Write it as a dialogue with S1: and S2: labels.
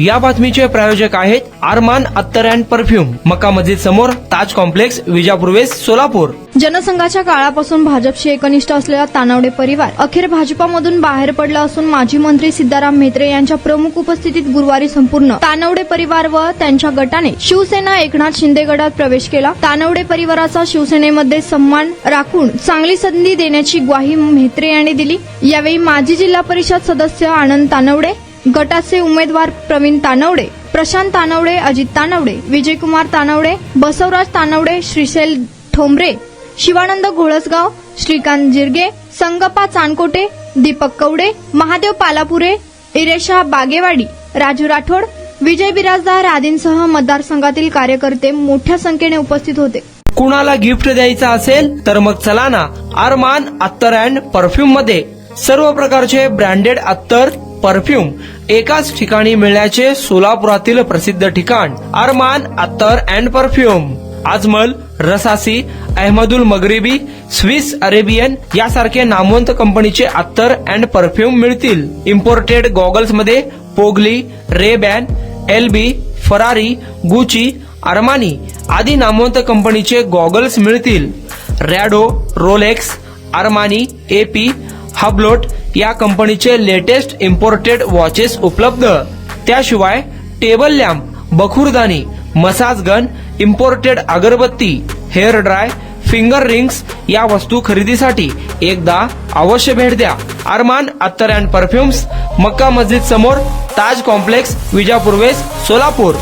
S1: या बातमीचे प्रायोजक आहेत अरमान अत्तर अँड परफ्यूम, मक्का मस्जिद समोर, ताज कॉम्प्लेक्स, विजापूर वेस्ट, सोलापूर।
S2: जनसंघाच्या काळापासून भाजपशी एकनिष्ठ असलेला तानवडे परिवार अखेर भाजपामधून बाहेर पडला असून माजी मंत्री सिद्धाराम म्हेत्रे यांच्या प्रमुख उपस्थितीत गुरुवारी संपूर्ण तानवडे परिवार व त्यांच्या गटाने शिवसेना एकनाथ शिंदे गटात प्रवेश केला। तानवडे परिवाराचा शिवसेनेमध्ये सन्मान राखून चांगली संधी देण्याची ग्वाही म्हेत्रे यांनी दिली। यावेळी माजी जिल्हा परिषद सदस्य आनंद तानवडे, गटाचे उमेदवार प्रवीण तानवडे, प्रशांत तानवडे, अजित तानवडे, विजयकुमार तानवडे, बसवराज तानवडे, श्रीशैल ठोंबरे, शिवानंद घोळसगाव, श्रीकांत जिरगे, संगप्पा चांदकोटे, दीपक कवडे, महादेव पालापुरे, इरेशा बागेवाडी, राजू राठोड, विजय बिराजदार आदींसह मतदारसंघातील कार्यकर्ते मोठ्या संख्येने उपस्थित होते।
S1: कुणाला गिफ्ट द्यायचं असेल तर मग चला ना अरमान अत्तर अँड परफ्यूम मध्ये। सर्व प्रकारचे ब्रँडेड अत्तर परफ्यूम एकाच ठिकाणी मिळण्याचे सोलापुरातील प्रसिद्ध ठिकाण Armaan attar and perfume. Ajmal, Rasasi, Ahmed al Maghribi, Swiss Arabian यासारखे नामवंत कंपनीचे अत्तर अँड परफ्यूम मिळतील। इम्पोर्टेड गॉगल्स मध्ये पोगली, Ray Ban, LB, Ferrari, Gucci, Armani आदी नामवंत कंपनीचे गॉगल्स मिळतील। Rado, Rolex, Armani, AP, Hublot या कंपनीचे लेटेस्ट इम्पोर्टेड वॉचेस उपलब्ध। त्याशिवाय टेबल लॅम्प, बखुरदानी, मसाज गन, इम्पोर्टेड अगरबत्ती, हेअर ड्राय, फिंगर रिंग्स या वस्तू खरेदीसाठी एकदा अवश्य भेट द्या। अरमान अत्तर अँड परफ्यूम्स, मक्का मस्जिद समोर, ताज कॉम्प्लेक्स, विजापूर वेस्ट, सोलापूर।